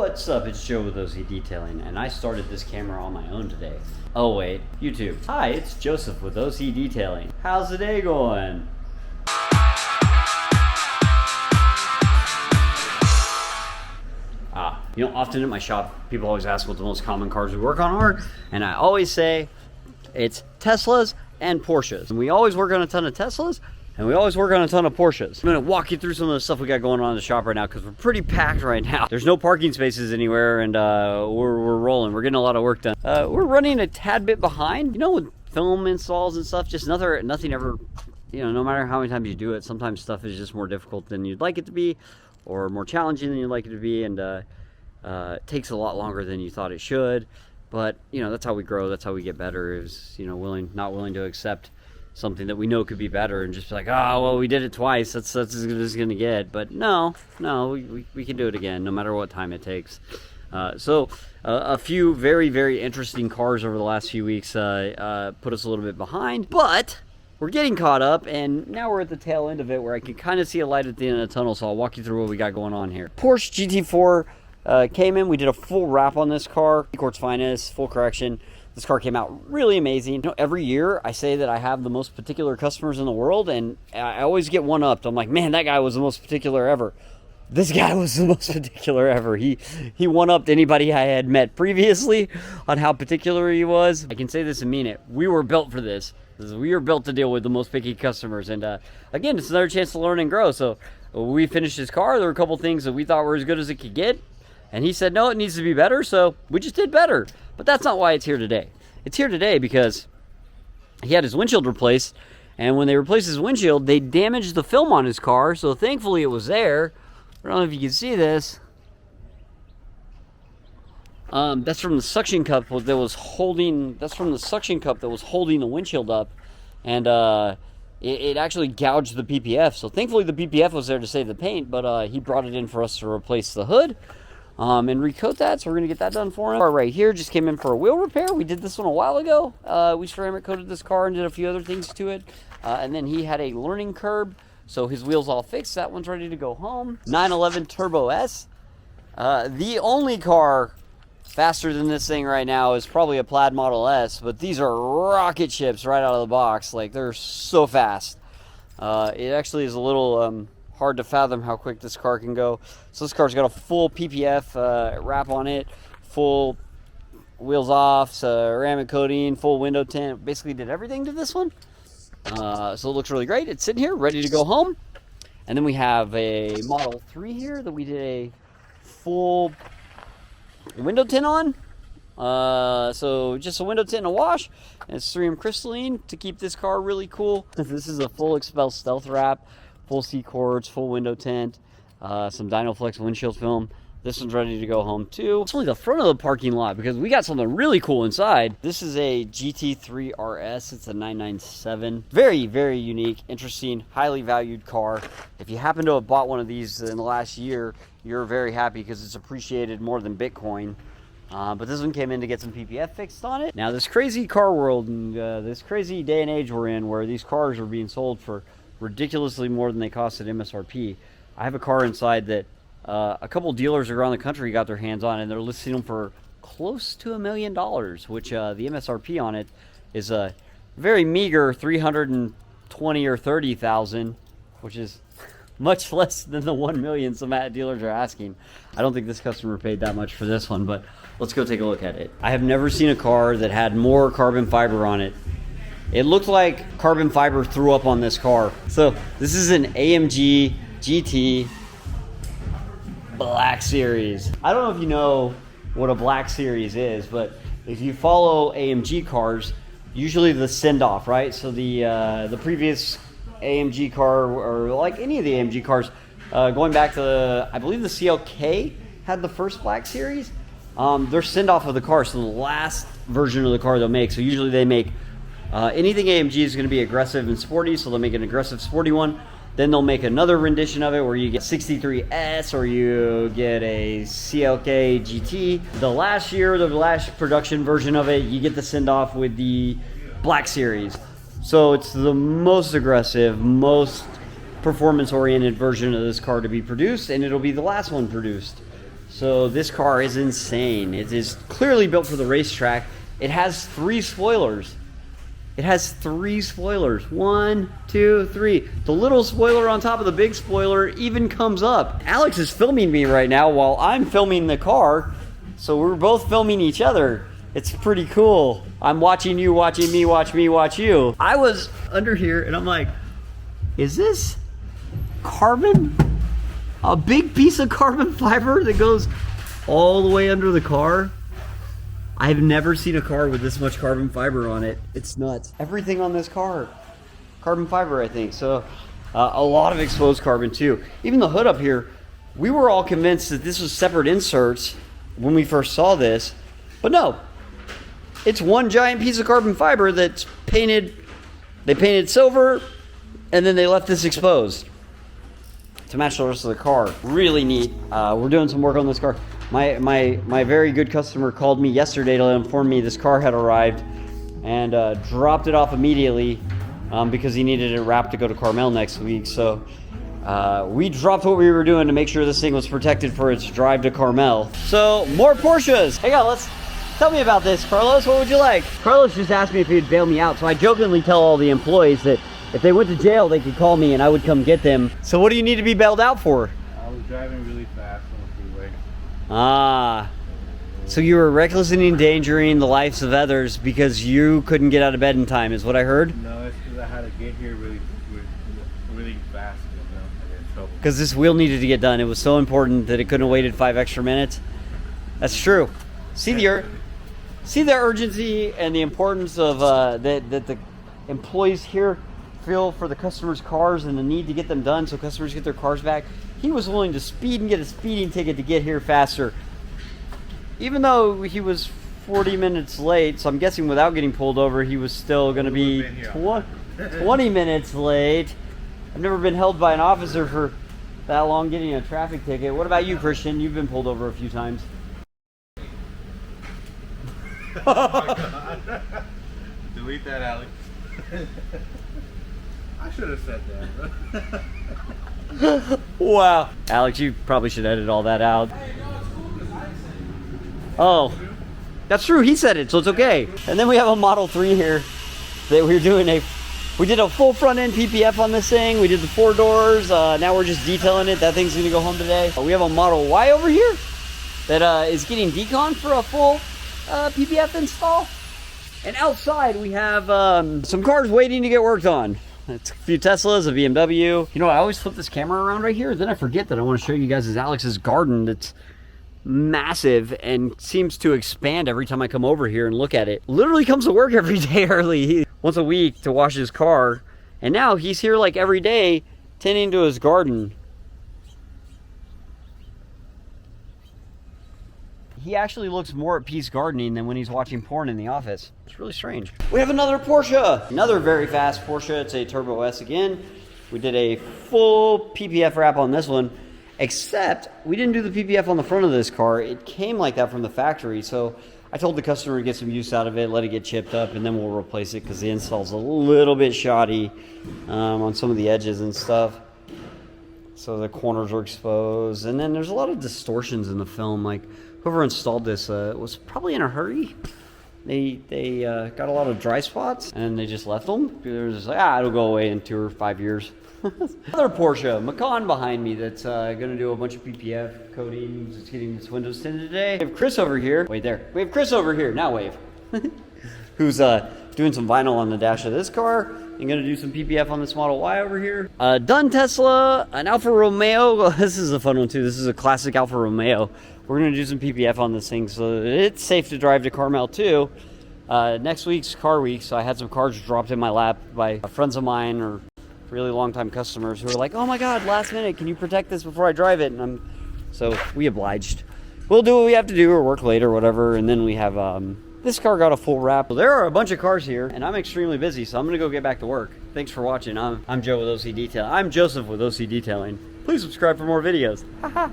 What's up, it's Joe with OCDetailing, and I started this camera on my own today. Oh wait, YouTube. Hi, it's Joseph with OCDetailing. How's the day going? You know, often at my shop, people always ask what the most common cars we work on are, and I always say it's Teslas and Porsches. And we always work on a ton of Teslas, and we always work on a ton of Porsches. I'm gonna walk you through some of the stuff we got going on in the shop right now, because we're pretty packed right now. There's no parking spaces anywhere, and we're rolling. We're getting a lot of work done. We're running a tad bit behind, you know, with film installs and stuff. Just nothing ever, you know, no matter how many times you do it, sometimes stuff is just more difficult than you'd like it to be, or more challenging than you'd like it to be, and it takes a lot longer than you thought it should. But you know, that's how we grow, that's how we get better, is, you know, not willing to accept something that we know could be better and just be like, oh well, we did it twice, that's as good as it's gonna get. But no, we can do it again no matter what time it takes. So a few very interesting cars over the last few weeks put us a little bit behind, but we're getting caught up, and now we're at the tail end of it where I can kind of see a light at the end of the tunnel. So I'll walk you through what we got going on here. Porsche GT4 came in. We did a full wrap on this car, CQuartz finest, full correction. This car came out really amazing. You know, every year I say that I have the most particular customers in the world, and I always get one upped. I'm like, man, that guy was the most particular ever. This guy was the most particular ever. He one-upped anybody I had met previously on how particular he was. I can say this and mean it. We were built for this. We are built to deal with the most picky customers. And again, it's another chance to learn and grow. So we finished his car. There were a couple things that we thought were as good as it could get, and he said, no, it needs to be better. So we just did better. But that's not why it's here today. It's here today because he had his windshield replaced, and when they replaced his windshield, they damaged the film on his car. So thankfully it was there. I don't know if you can see this. That's from the suction cup that was holding. That's from the suction cup that was holding the windshield up, and it actually gouged the PPF. So thankfully the PPF was there to save the paint, but he brought it in for us to replace the hood and recoat that. So we're gonna get that done for him. Car right here just came in for a wheel repair. We did this one a while ago. We ceramic coated this car and did a few other things to it, and then he had a learning curb, so his wheel's all fixed. That one's ready to go home. 911 Turbo S. The only car faster than this thing right now is probably a Plaid Model S, but these are rocket ships right out of the box. Like, they're so fast. It actually is a little hard to fathom how quick this car can go. So this car's got a full PPF wrap on it, full wheels off, ceramic coating, full window tint. Basically did everything to this one. So it looks really great. It's sitting here ready to go home. And then we have a Model 3 here that we did a full window tint on. So just a window tint and a wash, and it's 3M crystalline to keep this car really cool. This is a full XPEL stealth wrap, full CQuartz, full window tint, some DYNOFlex windshield film. This one's ready to go home too. It's only the front of the parking lot because we got something really cool inside. This is a GT3 RS. It's a 997. Very unique, interesting, highly valued car. If you happen to have bought one of these in the last year, you're very happy because it's appreciated more than Bitcoin. But this one came in to get some PPF fixed on it. Now, this crazy car world and this crazy day and age we're in, where these cars are being sold for ridiculously more than they cost at MSRP. I have a car inside that a couple dealers around the country got their hands on, and they're listing them for close to $1 million, which the MSRP on it is a very meager 320 or 30,000, which is much less than the 1 million some dealers are asking. I don't think this customer paid that much for this one, but let's go take a look at it. I have never seen a car that had more carbon fiber on it. It looked like carbon fiber threw up on this car. So this is an AMG GT Black Series. I don't know if you know what a Black Series is, but if you follow AMG cars, usually the send-off, right? So the previous AMG car, or like any of the AMG cars, going back to I believe the CLK had the first Black Series. Their send-off of the car, so the last version of the car they'll make. So usually they make anything AMG is going to be aggressive and sporty, so they'll make an aggressive sporty one. Then they'll make another rendition of it where you get 63S or you get a CLK GT. The last year, the last production version of it, you get the send-off with the Black Series. So it's the most aggressive, most performance-oriented version of this car to be produced, and it'll be the last one produced. So this car is insane. It is clearly built for the racetrack. It has 3 spoilers. It has 3 spoilers. 1, 2, 3. The little spoiler on top of the big spoiler even comes up. Alex is filming me right now while I'm filming the car. So we're both filming each other. It's pretty cool. I'm watching you, watching me, watch me, watch you. I was under here and I'm like, is this carbon? A big piece of carbon fiber that goes all the way under the car? I've never seen a car with this much carbon fiber on it. It's nuts. Everything on this car, carbon fiber, I think. So a lot of exposed carbon too. Even the hood up here, we were all convinced that this was separate inserts when we first saw this, but no. It's one giant piece of carbon fiber that's painted, they painted silver, and then they left this exposed to match the rest of the car. Really neat. We're doing some work on this car. My very good customer called me yesterday to inform me this car had arrived and dropped it off immediately because he needed it wrapped to go to Carmel next week. So we dropped what we were doing to make sure this thing was protected for its drive to Carmel. So more Porsches. Hang on, tell me about this, Carlos. What would you like? Carlos just asked me if he'd bail me out, so I jokingly tell all the employees that if they went to jail, they could call me and I would come get them. So what do you need to be bailed out for? I was driving really fast on the freeway. Ah, so you were recklessly endangering the lives of others because you couldn't get out of bed in time, is what I heard? No, it's because I had to get here really fast, you know, I got in trouble. Because this wheel needed to get done. It was so important that it couldn't have waited 5 extra minutes. That's true. See the urgency and the importance of that the employees here feel for the customers' cars and the need to get them done so customers get their cars back. He was willing to speed and get a speeding ticket to get here faster, even though he was 40 minutes late. So I'm guessing without getting pulled over, he was still going to be 20 minutes late. I've never been held by an officer for that long getting a traffic ticket. What about you, Christian? You've been pulled over a few times. Oh my God. Delete that, Alex. I should have said that. Wow. Alex, you probably should edit all that out. Oh, that's true. He said it, so it's okay. And then we have a Model 3 here that we did a full front end PPF on this thing. We did the 4 doors. Now we're just detailing it. That thing's gonna go home today. We have a Model Y over here that is getting decon for a full PPF install. And outside we have some cars waiting to get worked on. It's a few Teslas, a BMW. You know, I always flip this camera around right here, then I forget that I want to show you guys Alex's garden that's massive and seems to expand every time I come over here and look at it. Literally comes to work every day early, once a week, to wash his car. And now he's here like every day tending to his garden. He actually looks more at peace gardening than when he's watching porn in the office. It's really strange. We have another Porsche. Another very fast Porsche. It's a Turbo S again. We did a full PPF wrap on this one, except we didn't do the PPF on the front of this car. It came like that from the factory. So I told the customer to get some use out of it, let it get chipped up, and then we'll replace it because the install's a little bit shoddy on some of the edges and stuff. So the corners are exposed. And then there's a lot of distortions in the film. Like, whoever installed this was probably in a hurry. They got a lot of dry spots and they just left them. They were just like, it'll go away in 2 or 5 years. Another Porsche Macan behind me that's gonna do a bunch of PPF coatings. It's getting its windows tinted today. We have Chris over here. Wait, there. We have Chris over here. Now wave. Who's doing some vinyl on the dash of this car. I'm gonna do some PPF on this Model Y over here. Done Tesla, an Alfa Romeo. This is a fun one too. This is a classic Alfa Romeo. We're gonna do some PPF on this thing so that it's safe to drive to Carmel too. Next week's car week, so I had some cars dropped in my lap by friends of mine or really long-time customers who were like, oh my God, last minute, can you protect this before I drive it? And so we obliged. We'll do what we have to do or work late or whatever. And then we have, this car got a full wrap. There are a bunch of cars here and I'm extremely busy, so I'm gonna go get back to work. Thanks for watching. I'm Joe with OCDetailing. I'm Joseph with OCDetailing. Please subscribe for more videos. Haha.